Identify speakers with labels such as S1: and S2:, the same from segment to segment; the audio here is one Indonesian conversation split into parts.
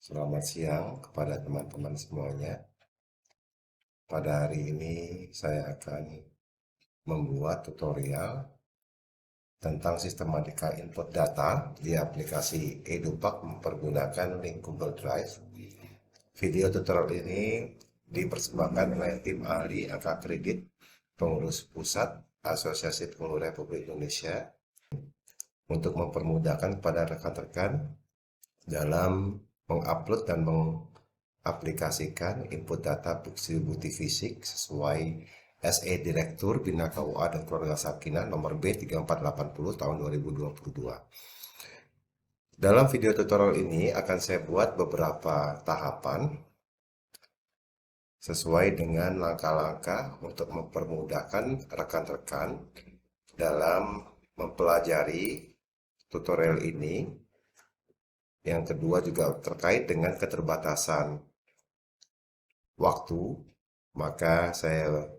S1: Selamat siang kepada teman-teman semuanya. Pada hari ini saya akan membuat tutorial tentang sistematika input data di aplikasi Edupak mempergunakan link Google Drive. Video tutorial ini dipersembahkan oleh tim ahli angka kredit pengurus pusat Asosiasi Pengurus Republik Indonesia untuk mempermudahkan kepada rekan-rekan dalam mengupload dan aplikasikan input data bukti fisik sesuai SE Direktur Bina KUA dan Keluarga Sakinah nomor B3480 tahun 2022. Dalam video tutorial ini akan saya buat beberapa tahapan sesuai dengan langkah-langkah untuk mempermudahkan rekan-rekan dalam mempelajari tutorial ini. Yang kedua juga terkait dengan keterbatasan waktu, maka saya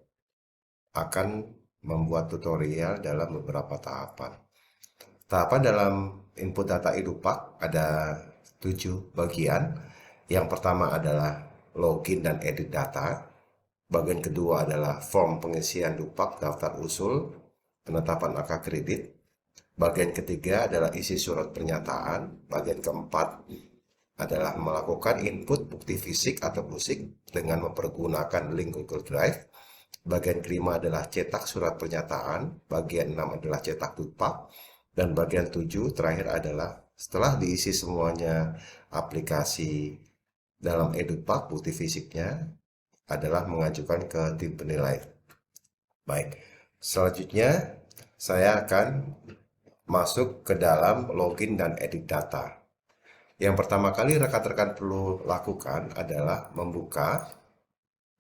S1: akan membuat tutorial dalam beberapa tahapan. Tahapan dalam input data Edupak ada 7 bagian. Yang pertama adalah login dan edit data. Bagian kedua adalah form pengisian Dupak, daftar usul, penetapan angka kredit. Bagian ketiga adalah isi surat pernyataan. Bagian keempat adalah melakukan input bukti fisik atau musik dengan mempergunakan link Google Drive. Bagian kelima adalah cetak surat pernyataan. Bagian 6 adalah cetak Dupak. Dan bagian 7 terakhir adalah setelah diisi semuanya aplikasi dalam Edupak bukti fisiknya adalah mengajukan ke tim penilai. Baik, selanjutnya saya akan masuk ke dalam login dan edit data. Yang pertama kali rekan-rekan perlu lakukan adalah membuka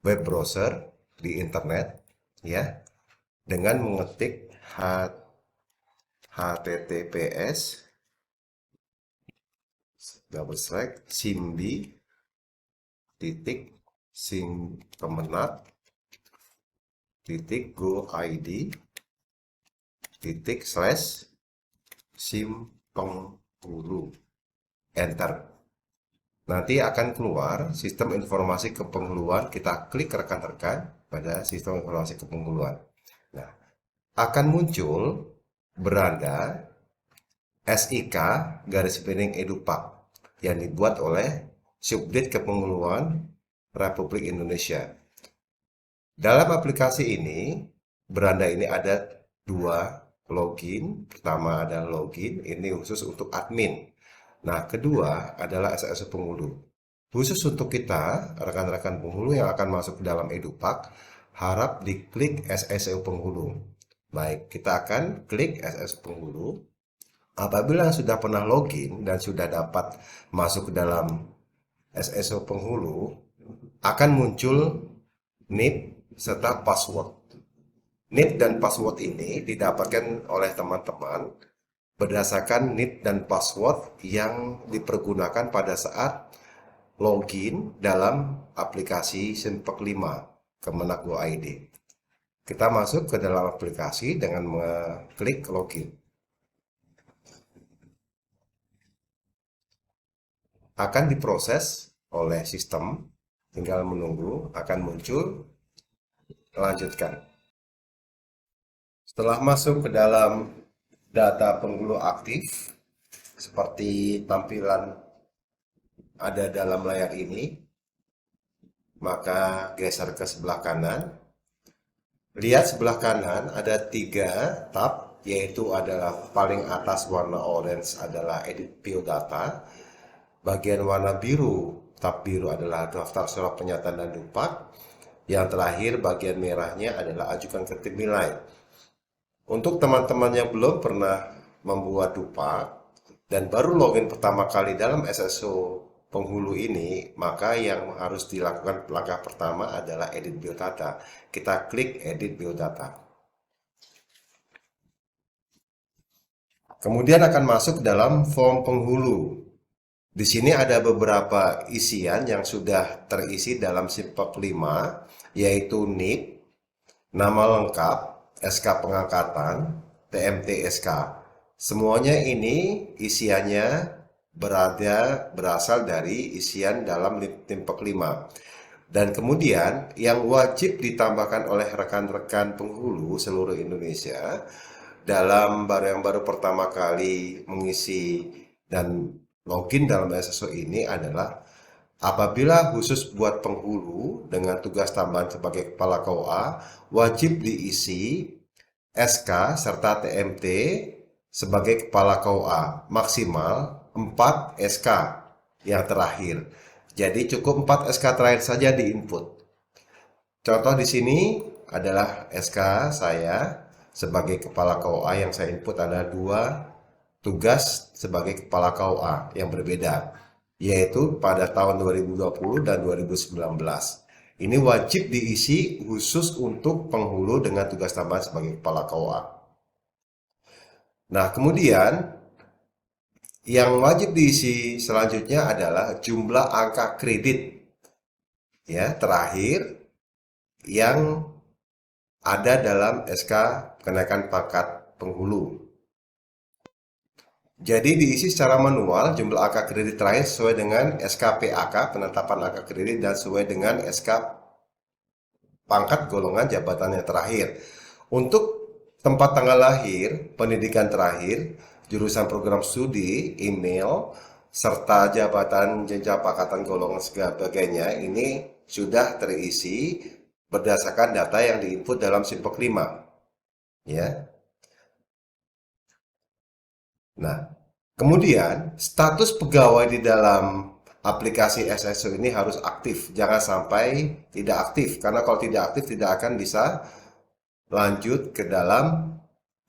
S1: web browser di internet ya dengan mengetik https simbi titik kemenat titik go.id titik / Simpengulu. Enter. Nanti akan keluar sistem informasi kepenghuluan. Kita klik rekan-rekan pada sistem informasi kepenghuluan. Nah, akan muncul beranda SIK _Edupak yang dibuat oleh Subdit Kepenghuluan Republik Indonesia. Dalam aplikasi ini, beranda ini ada 2 login. Pertama adalah login, ini khusus untuk admin. Nah, kedua adalah SSO penghulu. Khusus untuk kita, rekan-rekan penghulu yang akan masuk ke dalam Edupak, harap diklik SSO penghulu. Baik, kita akan klik SSO penghulu. Apabila sudah pernah login dan sudah dapat masuk ke dalam SSO penghulu, akan muncul NIP serta password. NIP dan password ini didapatkan oleh teman-teman berdasarkan NIP dan password yang dipergunakan pada saat login dalam aplikasi Simpek 5 Kemenak Go.id. Kita masuk ke dalam aplikasi dengan mengklik login. Akan diproses oleh sistem, tinggal menunggu, akan muncul, lanjutkan. Setelah masuk ke dalam data penghulu aktif, seperti tampilan ada dalam layar ini, maka geser ke sebelah kanan. Lihat sebelah kanan ada 3 tab, yaitu adalah paling atas warna orange adalah edit biodata, bagian warna biru, tab biru adalah daftar surat pernyataan dan Dupak, yang terakhir bagian merahnya adalah ajukan ke tim nilai. Untuk teman-teman yang belum pernah membuat Dupak dan baru login pertama kali dalam SSO penghulu ini, maka yang harus dilakukan langkah pertama adalah edit biodata. Kita klik edit biodata. Kemudian akan masuk dalam form penghulu. Di sini ada beberapa isian yang sudah terisi dalam Simpek 5, yaitu NIP, nama lengkap, SK pengangkatan, TMT SK. Semuanya ini isiannya berasal dari isian dalam Timpek 5. Dan kemudian yang wajib ditambahkan oleh rekan-rekan penghulu seluruh Indonesia yang baru pertama kali mengisi dan login dalam SSO ini adalah apabila khusus buat penghulu dengan tugas tambahan sebagai kepala KUA, wajib diisi SK serta TMT sebagai kepala KUA maksimal 4 SK yang terakhir. Jadi cukup 4 SK terakhir saja diinput. Contoh di sini adalah SK saya sebagai kepala KUA yang saya input ada 2 tugas sebagai kepala KUA yang berbeda, yaitu pada tahun 2020 dan 2019. Ini wajib diisi khusus untuk penghulu dengan tugas tambahan sebagai kepala KUA. Nah, kemudian yang wajib diisi selanjutnya adalah jumlah angka kredit ya terakhir yang ada dalam SK kenaikan pangkat penghulu. Jadi diisi secara manual jumlah angka kredit terakhir sesuai dengan SK PAK penetapan angka kredit dan sesuai dengan SK pangkat golongan jabatan yang terakhir. Untuk tempat tanggal lahir, pendidikan terakhir, jurusan program studi, email, serta jabatan jenjang pangkatan golongan sebagainya ini sudah terisi berdasarkan data yang diinput dalam Simpek 5. Ya. Nah, kemudian status pegawai di dalam aplikasi SSO ini harus aktif. Jangan sampai tidak aktif karena kalau tidak aktif tidak akan bisa lanjut ke dalam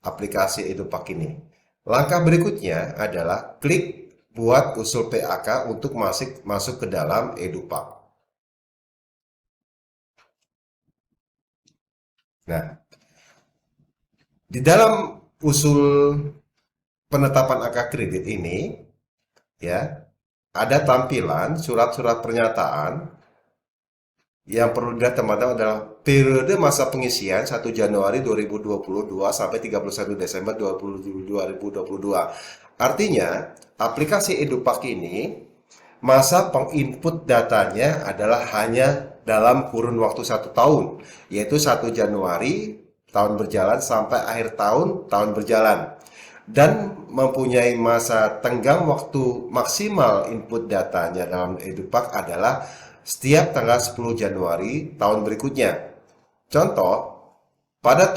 S1: aplikasi Edupak ini. Langkah berikutnya adalah klik buat usul PAK untuk masuk ke dalam Edupak. Nah, di dalam usul penetapan angka kredit ini, ya, ada tampilan surat-surat pernyataan yang perlu dilihat teman-teman adalah periode masa pengisian 1 Januari 2022 sampai 31 Desember 2022. Artinya, aplikasi Edupak ini masa penginput datanya adalah hanya dalam kurun waktu 1 tahun, yaitu 1 Januari tahun berjalan sampai akhir tahun berjalan. Dan mempunyai masa tenggang waktu maksimal input datanya dalam Edupak adalah setiap tanggal 10 Januari tahun berikutnya. Contoh, pada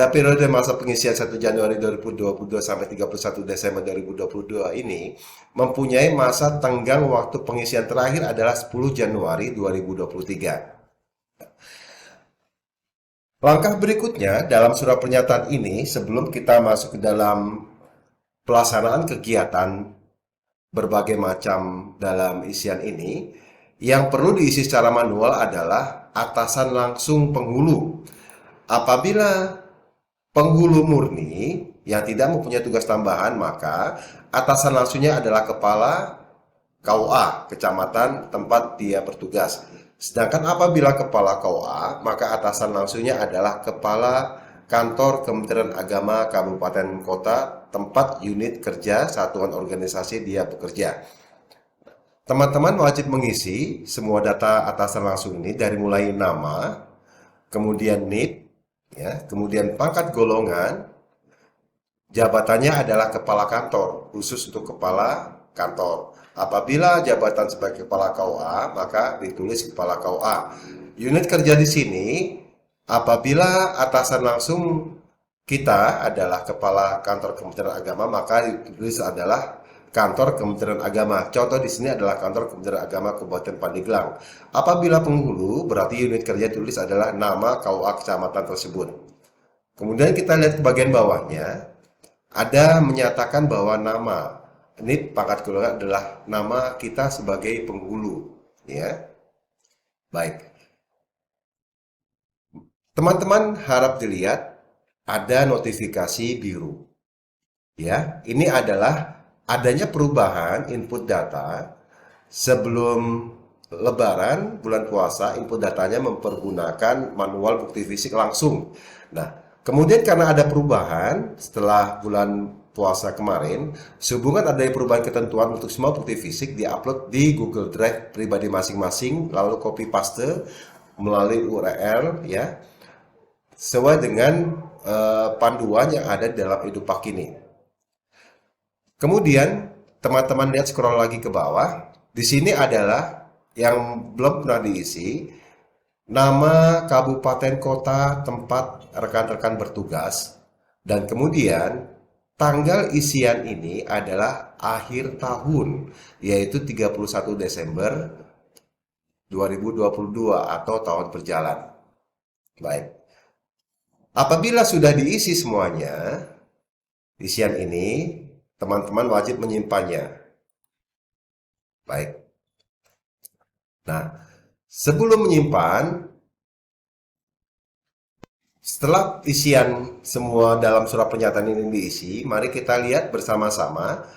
S1: periode masa pengisian 1 Januari 2022 sampai 31 Desember 2022 ini mempunyai masa tenggang waktu pengisian terakhir adalah 10 Januari 2023. Langkah berikutnya dalam surat pernyataan ini sebelum kita masuk ke dalam pelaksanaan kegiatan berbagai macam dalam isian ini, yang perlu diisi secara manual adalah atasan langsung penghulu. Apabila penghulu murni yang tidak mempunyai tugas tambahan, maka atasan langsungnya adalah kepala KUA, kecamatan tempat dia bertugas. Sedangkan apabila kepala KUA, maka atasan langsungnya adalah kepala kantor Kementerian Agama Kabupaten Kota, tempat unit kerja satuan organisasi dia bekerja. Teman-teman wajib mengisi semua data atasan langsung ini dari mulai nama, kemudian NIP, ya, kemudian pangkat golongan, jabatannya adalah kepala kantor, khusus untuk kepala kantor. Apabila jabatan sebagai kepala KUA, maka ditulis kepala KUA. Unit kerja di sini, apabila atasan langsung kita adalah kepala kantor Kementerian Agama, maka ditulis adalah kantor Kementerian Agama. Contoh di sini adalah kantor Kementerian Agama Kabupaten Pandeglang. Apabila penghulu, berarti unit kerja tulis adalah nama KUA kecamatan tersebut. Kemudian kita lihat ke bagian bawahnya, ada menyatakan bahwa nama ini pangkat golongan adalah nama kita sebagai penghulu, ya. Baik. Teman-teman harap dilihat ada notifikasi biru. Ya, ini adalah adanya perubahan input data sebelum Lebaran bulan puasa, input datanya mempergunakan manual bukti fisik langsung. Nah, kemudian karena ada perubahan setelah bulan puasa kemarin, sehubungan adanya perubahan ketentuan untuk semua bukti fisik diupload di Google Drive pribadi masing-masing, lalu copy paste melalui URL ya, sesuai dengan panduan yang ada di dalam EduPak ini. Kemudian teman-teman lihat scroll lagi ke bawah. Di sini adalah yang belum pernah diisi, nama kabupaten kota tempat rekan-rekan bertugas, dan kemudian tanggal isian ini adalah akhir tahun, yaitu 31 Desember 2022 atau tahun berjalan. Baik. Apabila sudah diisi semuanya, isian ini, teman-teman wajib menyimpannya. Baik. Nah, sebelum menyimpan, setelah isian semua dalam surat pernyataan ini diisi, mari kita lihat bersama-sama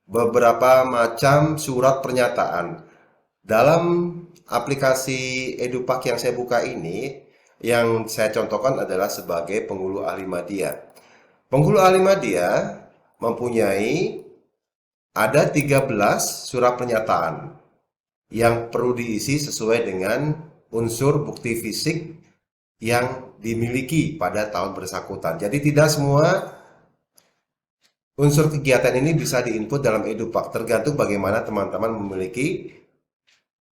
S1: beberapa macam surat pernyataan. Dalam aplikasi EduPak yang saya buka ini, yang saya contohkan adalah sebagai penghulu ahli media. Penghulu ahli media mempunyai ada 13 surat pernyataan yang perlu diisi sesuai dengan unsur bukti fisik yang dimiliki pada tahun bersangkutan. Jadi tidak semua unsur kegiatan ini bisa diinput dalam EduPak, tergantung bagaimana teman-teman memiliki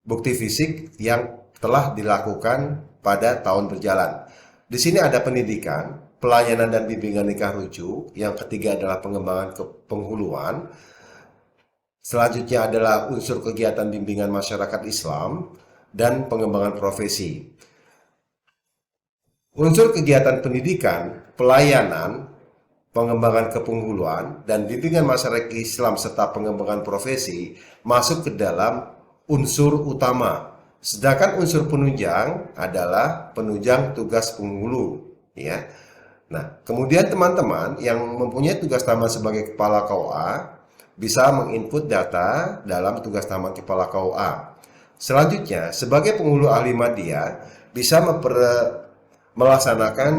S1: bukti fisik yang telah dilakukan pada tahun berjalan. Di sini ada pendidikan, pelayanan dan bimbingan nikah rujuk, yang ketiga adalah pengembangan penghuluan, selanjutnya adalah unsur kegiatan bimbingan masyarakat Islam, dan pengembangan profesi. Unsur kegiatan pendidikan, pelayanan, pengembangan kepenghuluan, dan bimbingan masyarakat Islam serta pengembangan profesi masuk ke dalam unsur utama. Sedangkan unsur penunjang adalah penunjang tugas penghulu, ya. Nah, kemudian teman-teman yang mempunyai tugas tambahan sebagai kepala KUA bisa menginput data dalam tugas tambahan kepala KUA. Selanjutnya, sebagai penghulu ahli media bisa melaksanakan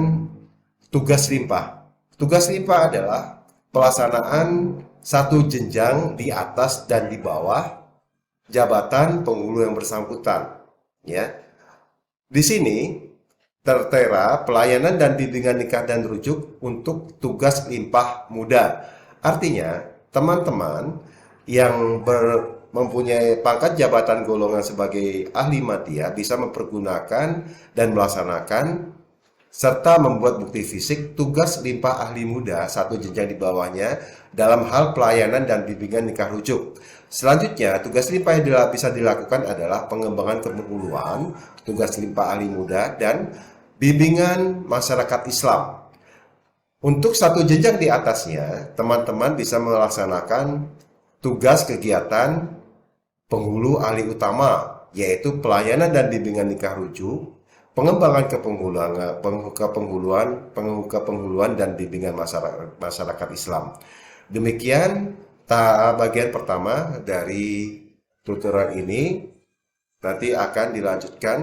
S1: tugas limpah. Tugas limpah adalah pelaksanaan satu jenjang di atas dan di bawah jabatan penghulu yang bersangkutan, ya. Di sini tertera pelayanan dan bimbingan nikah dan rujuk untuk tugas limpah muda. Artinya, teman-teman yang mempunyai pangkat jabatan golongan sebagai ahli media bisa mempergunakan dan melaksanakan serta membuat bukti fisik tugas limpah ahli muda satu jenjang di bawahnya dalam hal pelayanan dan bimbingan nikah rujuk. Selanjutnya, tugas limpah yang bisa dilakukan adalah pengembangan kepenghuluan, tugas limpah ahli muda, dan bimbingan masyarakat Islam. Untuk satu jenjang di atasnya, teman-teman bisa melaksanakan tugas kegiatan penghulu ahli utama, yaitu pelayanan dan bimbingan nikah rujuk, pengembangan kepenghuluan dan bimbingan masyarakat Islam. Demikian bagian pertama dari tutorial ini. Nanti akan dilanjutkan